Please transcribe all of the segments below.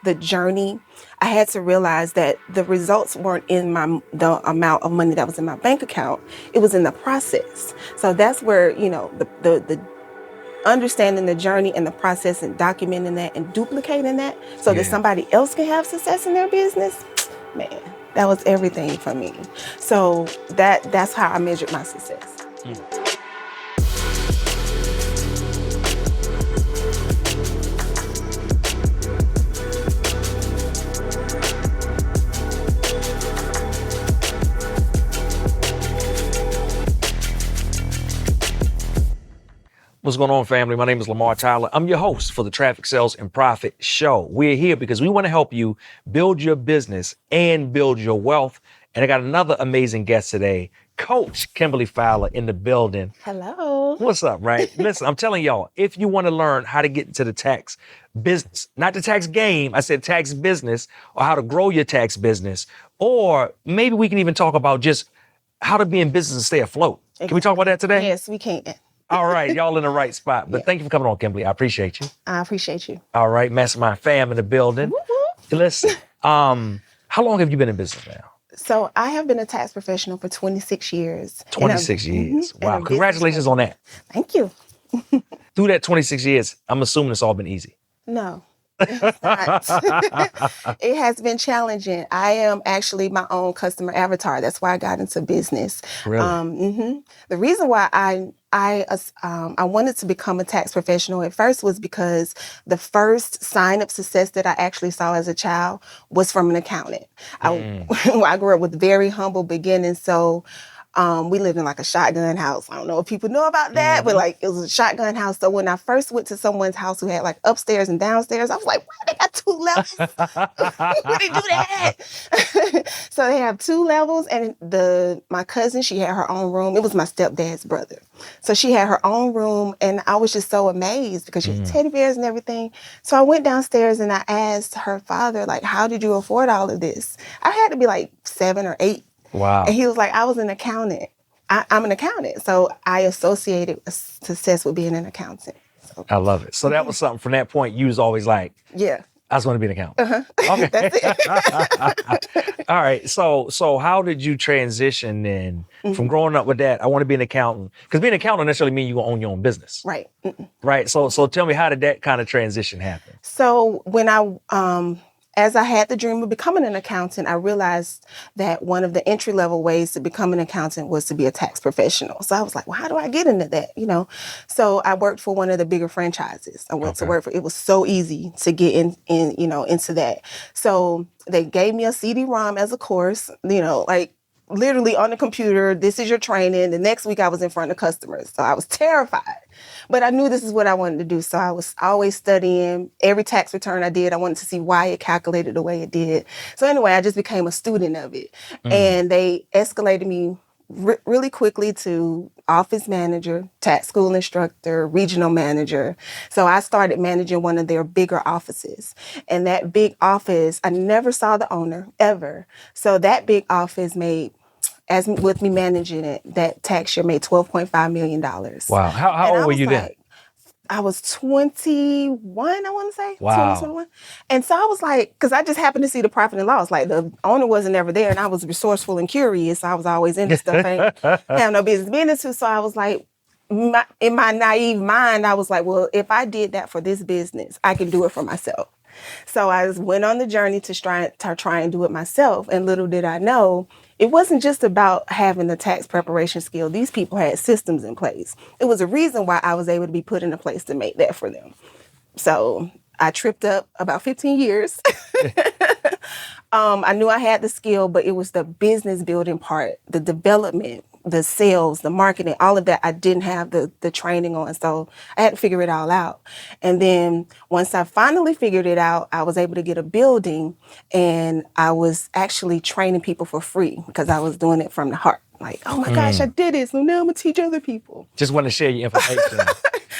the journey, I had to realize that the results weren't in the amount of money that was in my bank account. It was in the process. So that's where, the understanding the journey and the process and documenting that and duplicating that so that somebody else can have success in their business, man, that was everything for me. So that's how I measured my success. What's going on, family? My name is Lamar Tyler. I'm your host for the Traffic Sales and Profit Show. We're here because we want to help you build your business and build your wealth. And I got another amazing guest today, Coach Kimberly Fowler in the building. Hello. What's up, right? Listen, I'm telling y'all, if you want to learn how to get into the tax business, not the tax game, I said tax business, or how to grow your tax business, or maybe we can even talk about just how to be in business and stay afloat. Exactly. Can we talk about that today? Yes, we can. All right, y'all in the right spot. But thank you for coming on, Kimberly. I appreciate you. I appreciate you. All right, Mastermind fam in the building. Woo-hoo. Listen, how long have you been in business now? So I have been a tax professional for 26 years. 26 years. Wow. Congratulations on that. Thank you. Through that 26 years, I'm assuming it's all been easy. No. It's not. It has been challenging. I am actually my own customer avatar. That's why I got into business. Really? The reason why I wanted to become a tax professional at first was because the first sign of success that I actually saw as a child was from an accountant. I grew up with very humble beginnings, so we lived in like a shotgun house. I don't know if people know about that, but like it was a shotgun house. So when I first went to someone's house who had like upstairs and downstairs, I was like, wow, they got 2 levels. Where they do that? So they have 2 levels, and my cousin, she had her own room. It was my stepdad's brother. So she had her own room, and I was just so amazed because she had teddy bears and everything. So I went downstairs and I asked her father, like, how did you afford all of this? I had to be like 7 or 8. Wow. And he was like, I was an accountant. I'm an accountant. So I associated success with being an accountant. So. I love it. So that was something from that point, you was always like, yeah, I just want to be an accountant. Okay. That's it. All right. So how did you transition then from growing up with that? I want to be an accountant. Because being an accountant necessarily mean you own your own business. Right. Right. So tell me, how did that kind of transition happen? So when as I had the dream of becoming an accountant, I realized that one of the entry-level ways to become an accountant was to be a tax professional. So I was like, well, how do I get into that? So I worked for one of the bigger franchises. I went to work for, it was so easy to get into that. So they gave me a CD-ROM as a course, like literally on the computer, this is your training. The next week I was in front of customers. So I was terrified. But I knew this is what I wanted to do. So I was always studying. Every tax return I did, I wanted to see why it calculated the way it did. So anyway, I just became a student of it. And they escalated me really quickly to office manager, tax school instructor, regional manager. So I started managing one of their bigger offices. And that big office, I never saw the owner ever. So that big office made, as with me managing it, that tax year made $12.5 million. Wow. How old were you then? I was 21, I want to say. Wow. 21. And so I was like, because I just happened to see the profit and loss. Like the owner wasn't ever there, and I was resourceful and curious. So I was always into stuff. I ain't have no business being into. So I was like, in my naive mind, I was like, well, if I did that for this business, I can do it for myself. So I went on the journey to try and do it myself. And little did I know, it wasn't just about having the tax preparation skill. These people had systems in place. It was a reason why I was able to be put in a place to make that for them. So I tripped up about 15 years. I knew I had the skill, but it was the business building part, the development, the sales, the marketing, all of that I didn't have the training on. So I had to figure it all out. And then once I finally figured it out, I was able to get a building, and I was actually training people for free because I was doing it from the heart. Like, oh my gosh, I did it. So now I'm going to teach other people. Just want to share your information.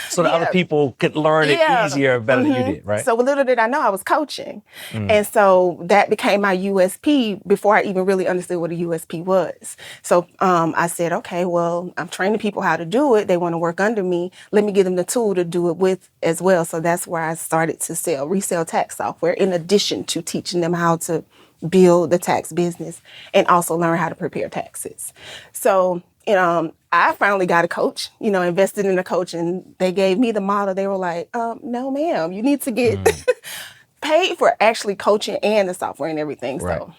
So the other Yeah. people could learn it Yeah. easier, better than you did, right? So little did I know I was coaching. And so that became my USP before I even really understood what a USP was. So I said, okay, well, I'm training people how to do it. They want to work under me. Let me give them the tool to do it with as well. So that's where I started to resell tax software in addition to teaching them how to build the tax business and also learn how to prepare taxes. So, I finally got a coach, invested in a coach, and they gave me the model. They were like, no, ma'am, you need to get paid for actually coaching and the software and everything. Right. So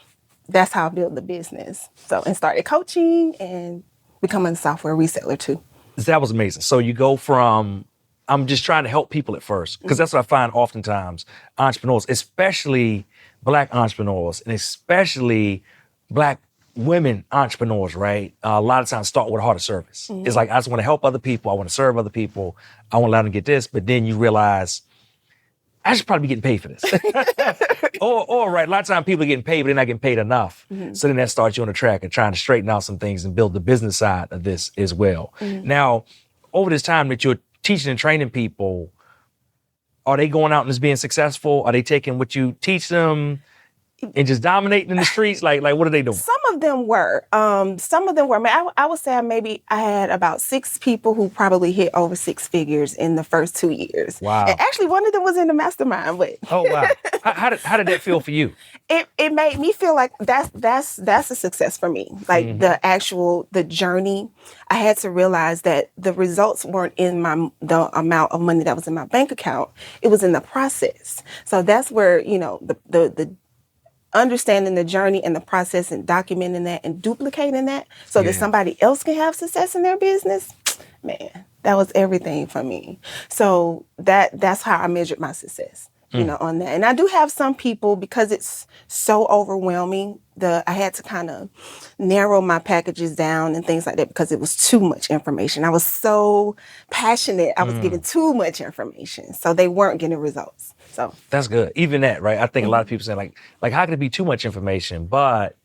that's how I built the business. So, and started coaching and becoming a software reseller too. That was amazing. So you go from, I'm just trying to help people at first, because that's what I find oftentimes entrepreneurs, especially Black entrepreneurs, and especially Black women entrepreneurs, right? A lot of times start with a heart of service. It's like, I just want to help other people. I want to serve other people. I want to let them get this. But then you realize, I should probably be getting paid for this. or right, a lot of times people are getting paid, but they're not getting paid enough. So then that starts you on the track of trying to straighten out some things and build the business side of this as well. Now, over this time that you're teaching and training people, are they going out and just being successful? Are they taking what you teach them and just dominating in the streets? Like what are they doing? Some of them were. I would say I had about 6 people who probably hit over 6 figures in the first 2 years. Wow. And actually, one of them was in the mastermind. But Oh, wow. How did that feel for you? it made me feel like that's a success for me. Like the journey. I had to realize that the results weren't in the amount of money that was in my bank account. It was in the process. So that's where the understanding the journey and the process and documenting that and duplicating that so that somebody else can have success in their business, man, that was everything for me. So that's how I measured my success, on that. And I do have some people, because it's so overwhelming, I had to kind of narrow my packages down and things like that because it was too much information. I was so passionate. I was giving too much information. So they weren't getting results. So that's good. Even that, right? I think a lot of people say like how could it be too much information? But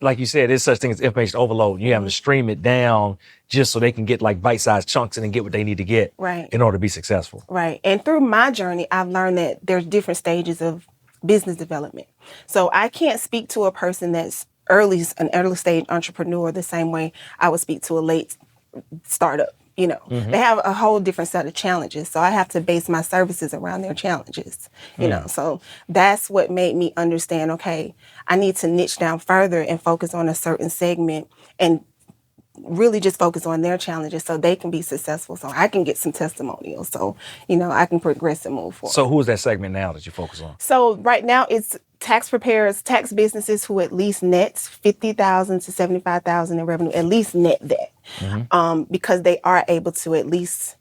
like you said, there's such thing as information overload. You have to stream it down just so they can get like bite-sized chunks and get what they need to get in order to be successful. Right. And through my journey, I've learned that there's different stages of business development. So I can't speak to a person that's an early stage entrepreneur the same way I would speak to a late startup. They have a whole different set of challenges. So I have to base my services around their challenges, So that's what made me understand, okay, I need to niche down further and focus on a certain segment and really just focus on their challenges so they can be successful, so I can get some testimonials, so, I can progress and move forward. So who is that segment now that you focus on? So right now it's tax preparers, tax businesses who at least net $50,000 to $75,000 in revenue, at least net that, because they are able to at least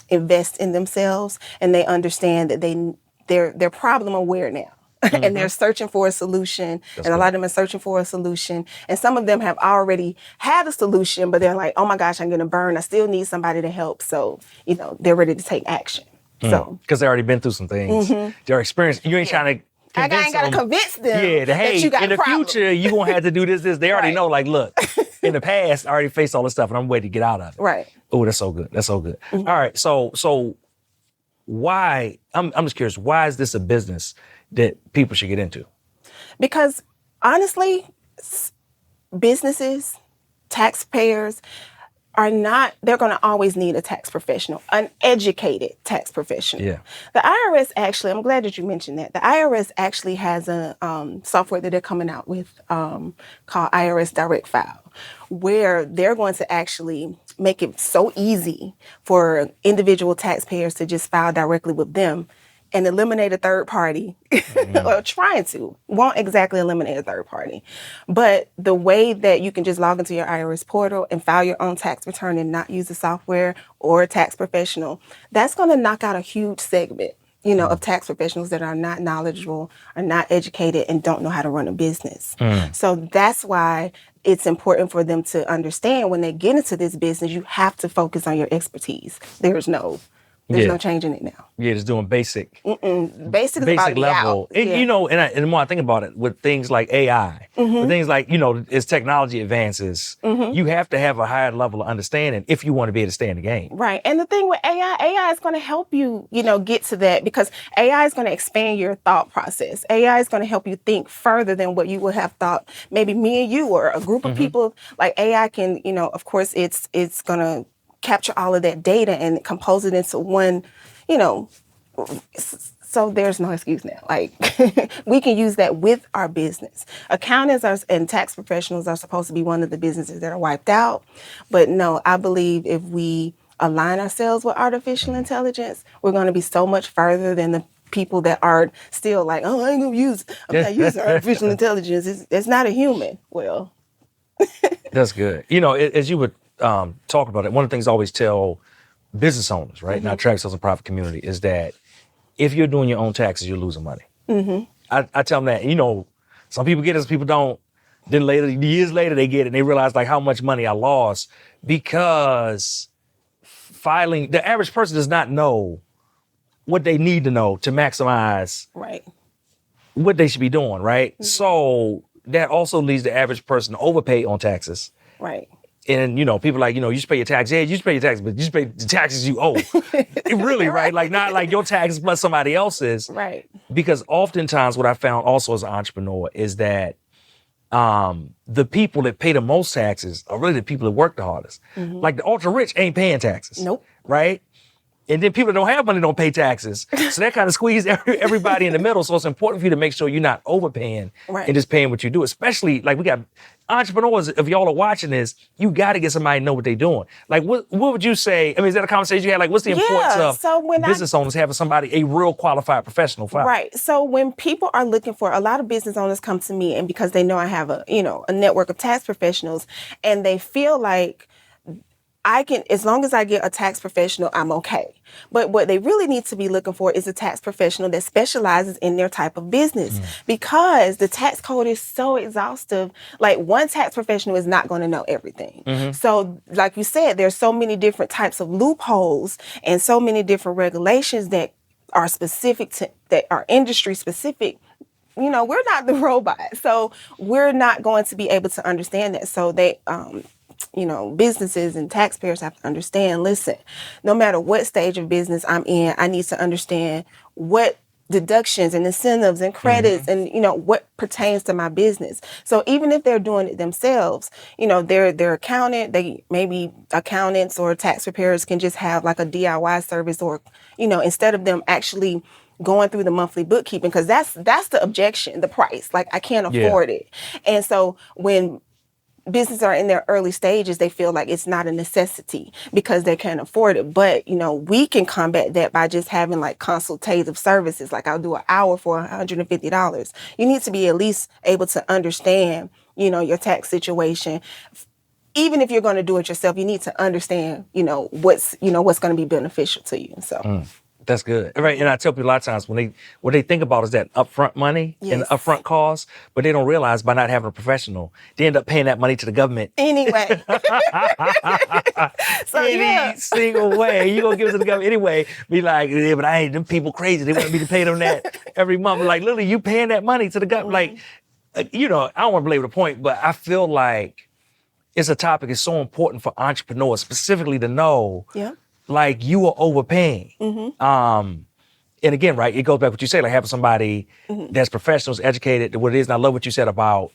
invest in themselves, and they understand that they're problem aware now. And they're searching for a solution. A lot of them are searching for a solution. And some of them have already had a solution, but they're like, oh my gosh, I'm going to burn. I still need somebody to help. So, they're ready to take action. So because they already been through some things. They're experienced. You ain't trying to convince I ain't got to convince them that you got in the future, you're going to have to do this. They already know, like, look, in the past, I already faced all this stuff and I'm ready to get out of it. Right. Oh, that's so good. That's so good. All right. So why, I'm just curious, why is this a business that people should get into? Because honestly, businesses, taxpayers they're going to always need a tax professional, an educated tax professional. Yeah. The IRS actually, I'm glad that you mentioned that. The IRS actually has a software that they're coming out with called IRS Direct File, where they're going to actually make it so easy for individual taxpayers to just file directly with them and eliminate a third party, or trying to. Won't exactly eliminate a third party. But the way that you can just log into your IRS portal and file your own tax return and not use the software or a tax professional, that's going to knock out a huge segment, of tax professionals that are not knowledgeable, are not educated, and don't know how to run a business. So that's why it's important for them to understand when they get into this business, you have to focus on your expertise. There's no There's no changing it now. Yeah, just doing basic Basic is about to be level. out. And, Yeah. you know, and the more I think about it, with things like AI, with things like, you know, as technology advances, you have to have a higher level of understanding if you want to be able to stay in the game. Right. And the thing with AI is going to help you, you know, get to that, because AI is going to expand your thought process. AI is going to help you think further than what you would have thought. Maybe me and you or a group of people. Like AI can, you know, of course, it's going to capture all of that data and compose it into one, you know, so there's no excuse now. Like we can use that with our business. Accountants and tax professionals are supposed to be one of the businesses that are wiped out. But no, I believe if we align ourselves with artificial intelligence, we're going to be so much further than the people that are still like, oh, I'm not using artificial intelligence. It's not a human. Well, That's good. You know, as you would talk about it, one of the things I always tell business owners, right, in our track sales and profit community, is that if you're doing your own taxes, you're losing money. I tell them that, you know, some people get it, some people don't. Then years later, they get it and they realize like how much money I lost because the average person does not know what they need to know to maximize right. what they should be doing, right? So that also leads the average person to overpay on taxes. Right. And, you know, people like, you know, you should pay your taxes. Yeah, you should pay your taxes, but you should pay the taxes you owe. Really, right? Like, not like your taxes plus somebody else's. Right. Because oftentimes what I found also as an entrepreneur is that the people that pay the most taxes are really the people that work the hardest. Like the ultra rich ain't paying taxes. Nope. Right? And then people that don't have money don't pay taxes. So that kind of squeezes everybody in the middle. So it's important for you to make sure you're not overpaying and just paying what you do. Especially, like, we got entrepreneurs, if y'all are watching this, you got to get somebody to know what they're doing. Like, what would you say? I mean, is that a conversation you had? Like, what's the importance of business owners having somebody, a real qualified professional? Right. So when people are looking for, a lot of business owners come to me, and because they know I have a network of tax professionals, and they feel like I can, as long as I get a tax professional, I'm okay. But what they really need to be looking for is a tax professional that specializes in their type of business, because the tax code is so exhaustive. Like, one tax professional is not going to know everything. So like you said, there's so many different types of loopholes and so many different regulations that are that are industry specific. You know, we're not the robot, so we're not going to be able to understand that. So they, businesses and taxpayers have to understand, listen, no matter what stage of business I'm in, I need to understand what deductions and incentives and credits and, what pertains to my business. So even if they're doing it themselves, their accountant, maybe accountants or tax preparers can just have like a DIY service, or, instead of them actually going through the monthly bookkeeping, because that's the objection, the price. Like, I can't afford it. And so when businesses are in their early stages, they feel like it's not a necessity because they can't afford it. But, we can combat that by just having like consultative services. Like, I'll do an hour for $150. You need to be at least able to understand, your tax situation. Even if you're going to do it yourself, you need to understand, what's going to be beneficial to you. So. That's good. Right. And I tell people a lot of times what they think about is that upfront money and the upfront cost, but they don't realize by not having a professional, they end up paying that money to the government. Anyway. Any single way. You're going to give it to the government anyway. Be like, yeah, but them people crazy. They want me to pay them that every month. Like, literally, you paying that money to the government. Like, I don't want to belabor the point, but I feel like it's a topic that's so important for entrepreneurs specifically to know. Yeah. Like, you are overpaying. And again, right, it goes back to what you say, like having somebody that's professionals, educated, what it is. And I love what you said about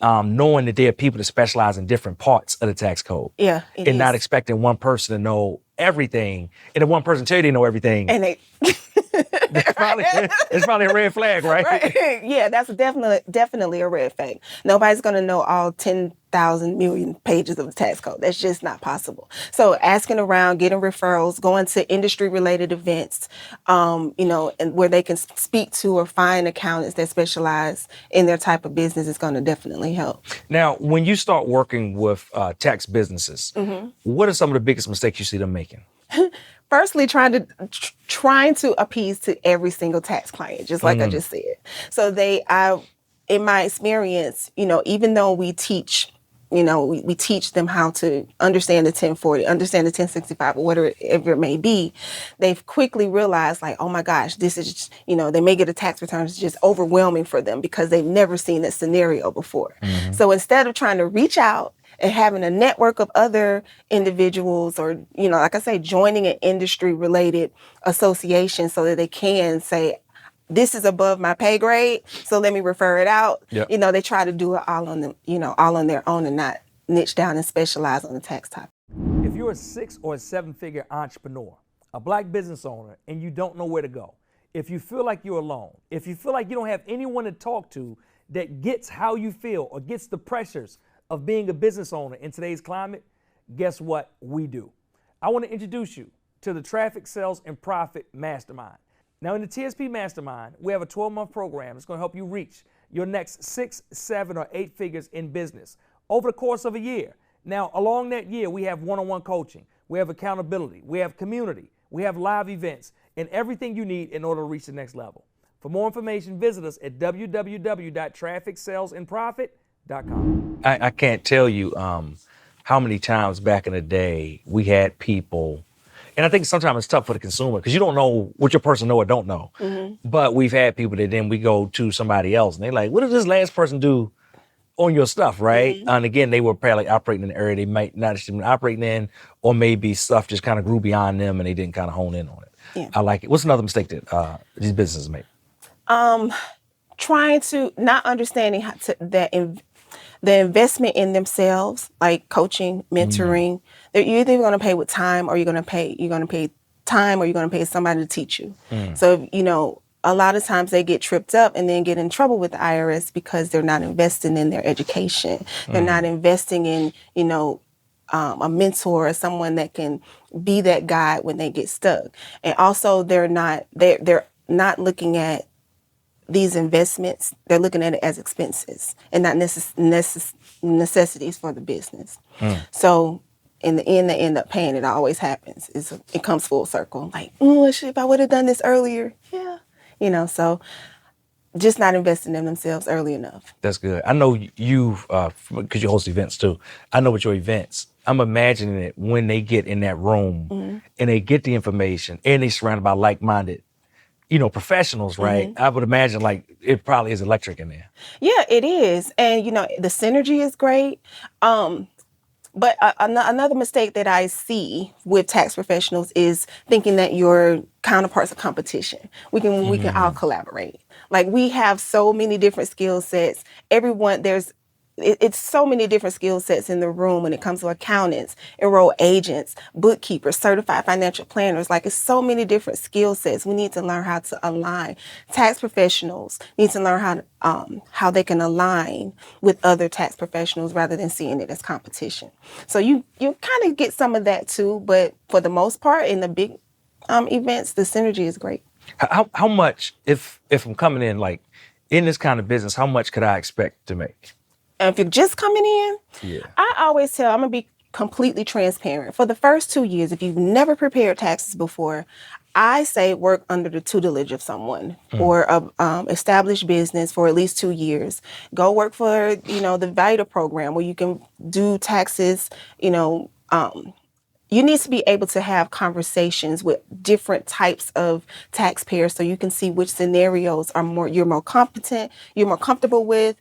knowing that there are people that specialize in different parts of the tax code. Yeah, and not expecting one person to know everything. And if one person tell you they know everything, and it's probably a red flag, right? Right. Yeah, that's definitely a red flag. Nobody's going to know all 10,000 million pages of the tax code. That's just not possible. So asking around, getting referrals, going to industry-related events, and where they can speak to or find accountants that specialize in their type of business is going to definitely help. Now, when you start working with tax businesses, what are some of the biggest mistakes you see them making? Firstly, trying to appease to every single tax client, just like I just said. So in my experience, even though we teach we teach them how to understand the 1040, understand the 1065, or whatever it may be, they've quickly realized like, oh my gosh, this is, they may get a tax return. It's just overwhelming for them because they've never seen this scenario before. Mm-hmm. So instead of trying to reach out and having a network of other individuals or, like I say, joining an industry related association so that they can say, this is above my pay grade, so let me refer it out. Yep. They try to do it all on them, all on their own and not niche down and specialize on the tax topic. If you're a 6 or 7-figure entrepreneur, a Black business owner, and you don't know where to go, if you feel like you're alone, if you feel like you don't have anyone to talk to that gets how you feel or gets the pressures of being a business owner in today's climate, guess what we do? I want to introduce you to the Traffic Sales and Profit Mastermind. Now, in the TSP Mastermind, we have a 12-month program that's going to help you reach your next 6, 7, or 8 figures in business over the course of a year. Now, along that year, we have one-on-one coaching, we have accountability, we have community, we have live events, and everything you need in order to reach the next level. For more information, visit us at www.trafficsalesandprofit.com. I can't tell you how many times back in the day we had people. And I think sometimes it's tough for the consumer because you don't know what your person know or don't know. Mm-hmm. But we've had people that then we go to somebody else and they're like, what did this last person do on your stuff, right? Mm-hmm. And again, they were probably operating in an area they might not have been operating in, or maybe stuff just kind of grew beyond them and they didn't kind of hone in on it. Yeah. I like it. What's another mistake that these businesses make? Trying to not understanding how to, the investment in themselves, like coaching, mentoring, you're either going to pay with time or you're going to pay time or you're going to pay somebody to teach you. So, a lot of times they get tripped up and then get in trouble with the IRS because they're not investing in their education. They're not investing in, a mentor or someone that can be that guide when they get stuck. And also they're not looking at these investments, they're looking at it as expenses and not necessities for the business. So in the end, they end up paying. It always happens. It comes full circle. Like, if I would have done this earlier. Yeah. So just not investing in themselves early enough. That's good. I know you, because you host events too. I know with your events, I'm imagining it when they get in that room and they get the information and they're surrounded by like-minded professionals, right? I would imagine like it probably is electric in there. Yeah, it is. And, the synergy is great. But another mistake that I see with tax professionals is thinking that your counterparts are competition. We can all collaborate. Like we have so many different skill sets. It's so many different skill sets in the room when it comes to accountants, enrolled agents, bookkeepers, certified financial planners. Like it's so many different skill sets. We need to learn how to align. Tax professionals need to learn how they can align with other tax professionals rather than seeing it as competition. So you kind of get some of that too, but for the most part in the big events, the synergy is great. How much, if I'm coming in like in this kind of business, how much could I expect to make? And if you're just coming in, I always tell, I'm going to be completely transparent. For the first 2 years, if you've never prepared taxes before, I say work under the tutelage of someone or a established business for at least 2 years. Go work for, the VITA program where you can do taxes, you need to be able to have conversations with different types of taxpayers so you can see which scenarios you're more competent, you're more comfortable with,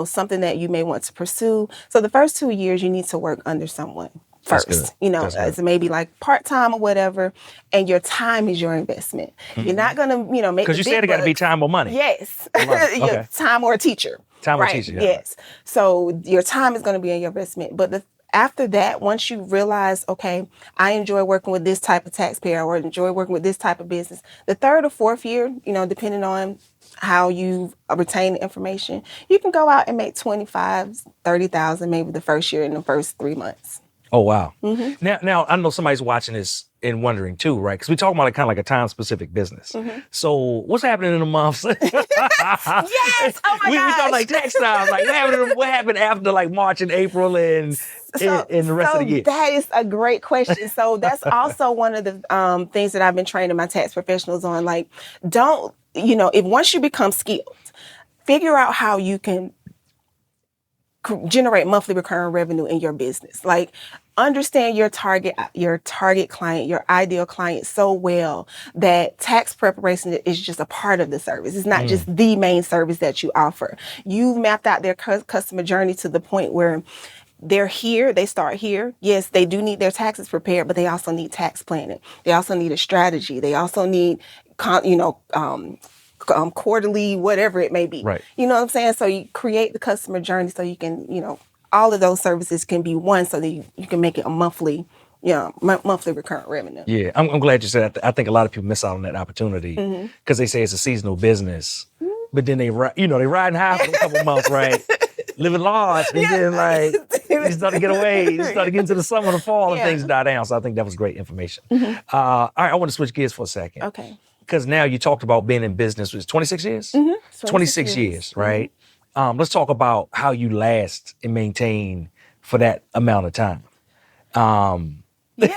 something that you may want to pursue. So the first 2 years you need to work under someone first, as maybe like part-time or whatever, and your time is your investment. You're not going to, make because you said it got to be time or money. Yes. Okay. Time or a teacher. Time or teacher, yeah. Yes. So your time is going to be in your investment. But after that, once you realize, okay, I enjoy working with this type of taxpayer or enjoy working with this type of business, the third or fourth year, depending on how you retain the information, you can go out and make 25, 30,000 maybe the first year in the first 3 months. Oh, wow. Now I know somebody's watching this and wondering too, right? Because we're talking about kind of like a time-specific business. So what's happening in the months? Yes! Oh my gosh! We talk like tax time. Like what happened after like March and April and the rest of the year? That is a great question. So that's also one of the things that I've been training my tax professionals on. Like, if once you become skilled, figure out how you can generate monthly recurring revenue in your business. Like, understand your target client, your ideal client so well that tax preparation is just a part of the service. It's not just the main service that you offer. You've mapped out their customer journey to the point where they're here, they start here. Yes, they do need their taxes prepared, but they also need tax planning. They also need a strategy. They also need, quarterly, whatever it may be. Right. You know what I'm saying? So you create the customer journey so you can, all of those services can be one so that you can make it a monthly, monthly recurrent revenue. Yeah, I'm glad you said that. I think a lot of people miss out on that opportunity because they say it's a seasonal business, but then they riding high for a couple of months, right? Living large, and then like you start to get away, you start to get into the summer, the fall, and things die down. So I think that was great information. All right, I want to switch gears for a second. Okay. Because now you talked about being in business, was it 26 years? 26 years, right? Let's talk about how you last and maintain for that amount of time. Like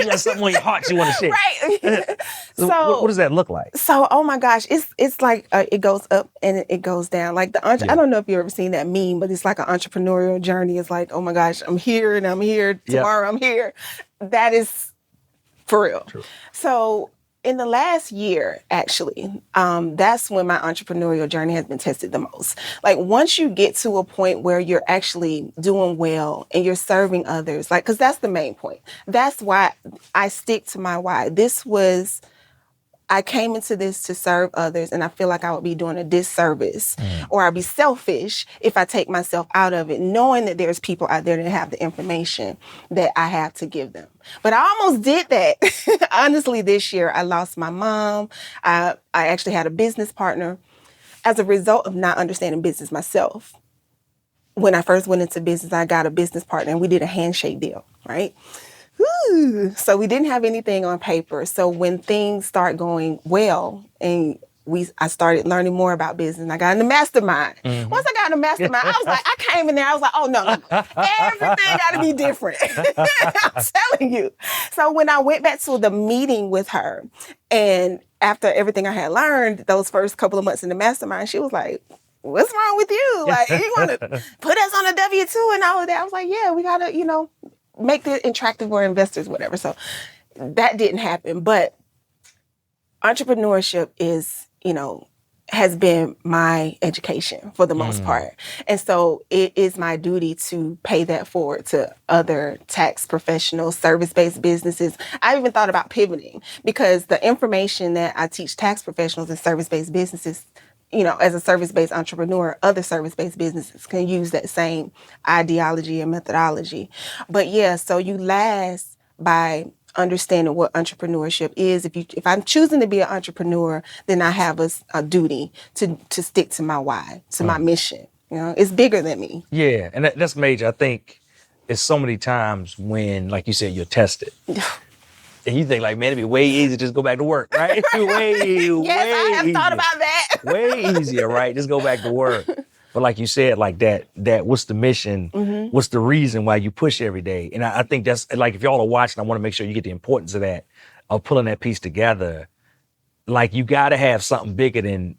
you got something on your heart you want to share. Right. So what does that look like? So, oh my gosh, it's like it goes up and it goes down. Like I don't know if you've ever seen that meme, but it's like an entrepreneurial journey. It's like, oh my gosh, I'm here and I'm here. Tomorrow I'm here. That is for real. True. So in the last year, actually, that's when my entrepreneurial journey has been tested the most. Like once you get to a point where you're actually doing well and you're serving others, like, because that's the main point. That's why I stick to my why. I came into this to serve others, and I feel like I would be doing a disservice or I'd be selfish if I take myself out of it, knowing that there's people out there that have the information that I have to give them. But I almost did that. Honestly, this year, I lost my mom. I actually had a business partner as a result of not understanding business myself. When I first went into business, I got a business partner, and we did a handshake deal, right? So we didn't have anything on paper. So when things start going well and I started learning more about business, and I got in the mastermind. Once I got in the mastermind, I was like, I came in there, I was like, oh no, everything got to be different. I'm telling you. So when I went back to the meeting with her, and after everything I had learned, those first couple of months in the mastermind, she was like, what's wrong with you? Like, you want to put us on a W-2 and all of that? I was like, yeah, we got to, make it attractive for investors, whatever. So that didn't happen. But entrepreneurship is, has been my education for the most part. And so it is my duty to pay that forward to other tax professionals, service-based businesses. I even thought about pivoting because the information that I teach tax professionals and service-based businesses, as a service-based entrepreneur, other service-based businesses can use that same ideology and methodology. But yeah, so you last by understanding what entrepreneurship is. If I'm choosing to be an entrepreneur, then I have a duty to stick to my why, to my mission. It's bigger than me. Yeah, and that's major. I think it's so many times when, like you said, you're tested. And you think like, man, it'd be way easier to just go back to work, right? I have thought about that. Way easier, right? Just go back to work. But like you said, like that what's the mission? What's the reason why you push every day? And I think that's like, if y'all are watching, I want to make sure you get the importance of that, of pulling that piece together. Like you got to have something bigger than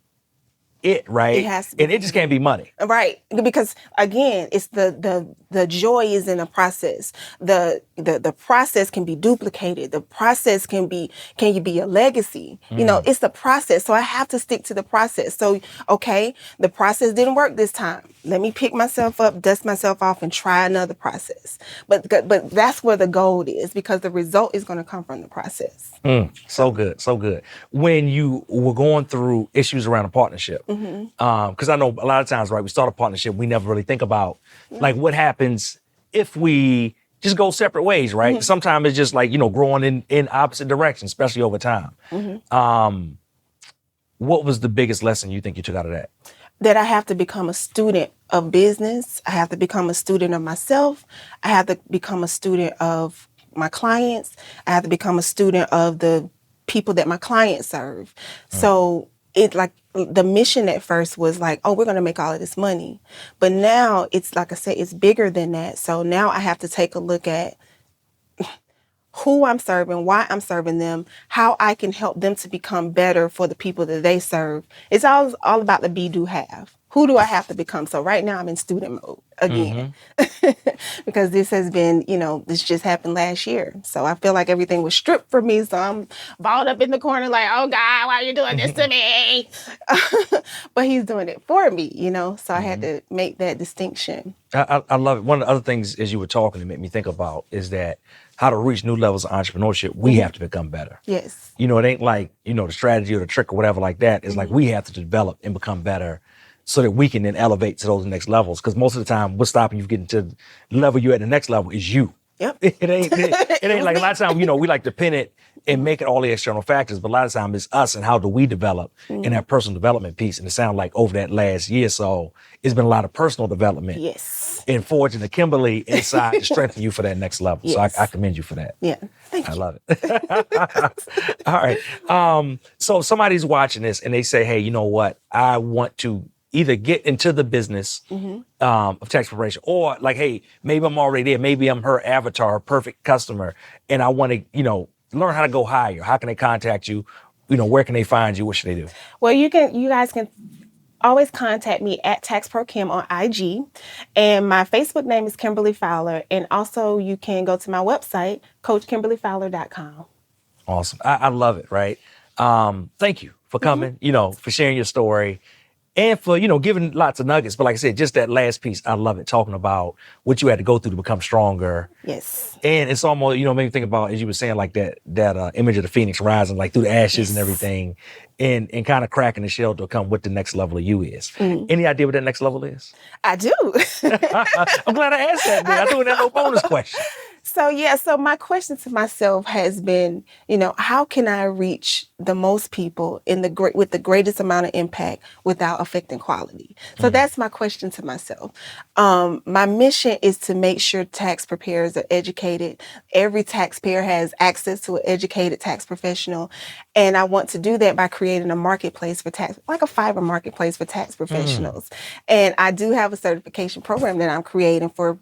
it, right? It has to be. And it just can't be money. Right. Because again, it's the joy is in the process. The process can be duplicated. The process can be a legacy. It's the process. So I have to stick to the process. So, okay, the process didn't work this time. Let me pick myself up, dust myself off, and try another process. But that's where the gold is, because the result is going to come from the process. So good, so good. When you were going through issues around a partnership, because I know a lot of times, right, we start a partnership, we never really think about like what happens if we just go separate ways, right? Sometimes it's just like, growing in opposite directions, especially over time. What was the biggest lesson you think you took out of that? That I have to become a student of business. I have to become a student of myself. I have to become a student of my clients. I have to become a student of the people that my clients serve. So it like the mission at first was like, oh, we're going to make all of this money. But now it's like I said, it's bigger than that. So now I have to take a look at who I'm serving, why I'm serving them, how I can help them to become better for the people that they serve. It's all about the be, do, have. who do I have to become? So right now I'm in student mode again because this has been, this just happened last year. So I feel like everything was stripped from me. So I'm balled up in the corner like, oh God, why are you doing this to me? But he's doing it for me, so I had to make that distinction. I love it. One of the other things as you were talking, it made me think about is that how to reach new levels of entrepreneurship, we have to become better. Yes. It ain't like, the strategy or the trick or whatever like that. It's like we have to develop and become better so that we can then elevate to those next levels. Because most of the time, what's stopping you getting to the level you're at the next level is you. Yep. It ain't like a lot of times, we like to pin it and make it all the external factors, but a lot of times it's us and how do we develop in that personal development piece. And it sounds like over that last year or so, it's been a lot of personal development. Yes. And forging the Kimberly inside to strengthen you for that next level. Yes. So I commend you for that. Yeah. Thank you. I love it. All right. So somebody's watching this and they say, hey, you know what? I want to either get into the business of tax preparation, or like, hey, maybe I'm already there. Maybe I'm her avatar, perfect customer, and I want to, learn how to go higher. How can they contact you? Where can they find you? What should they do? Well, you guys can always contact me at TaxProKim on IG. And my Facebook name is Kimberly Fowler. And also you can go to my website, CoachKimberlyFowler.com. Awesome. I love it, right? Thank you for coming, for sharing your story. And for, giving lots of nuggets. But like I said, just that last piece, I love it, talking about what you had to go through to become stronger. Yes. And it's almost, made me think about, as you were saying, like that image of the phoenix rising, like through the ashes and everything, and kind of cracking the shell to come what the next level of you is. Any idea what that next level is? I do. I'm glad I asked that, man. I threw in that little bonus question. So my question to myself has been, how can I reach the most people with the greatest amount of impact without affecting quality? So that's my question to myself. My mission is to make sure tax preparers are educated. Every taxpayer has access to an educated tax professional. And I want to do that by creating a marketplace for tax, like a Fiverr marketplace for tax professionals. And I do have a certification program that I'm creating for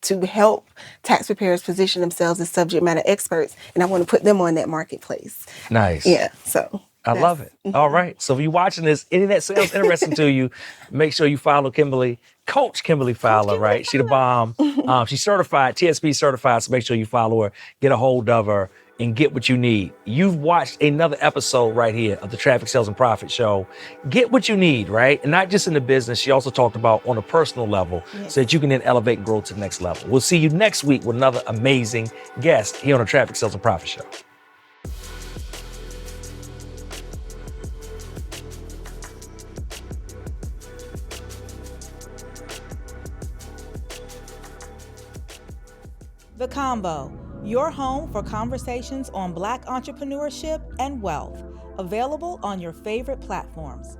to help tax preparers position themselves as subject matter experts. And I want to put them on that marketplace. Nice. Yeah. So I love it. All right. So if you're watching this, any of that sounds interesting to you, make sure you follow Kimberly, Coach Kimberly Fowler, right? She the bomb. She's certified, TSP certified. So make sure you follow her, get a hold of her, and get what you need. You've watched another episode right here of the Traffic Sales and Profit Show. Get what you need, right? And not just in the business. She also talked about on a personal level so that you can then elevate and grow to the next level. We'll see you next week with another amazing guest here on the Traffic Sales and Profit Show. The Combo, your home for conversations on Black entrepreneurship and wealth, available on your favorite platforms.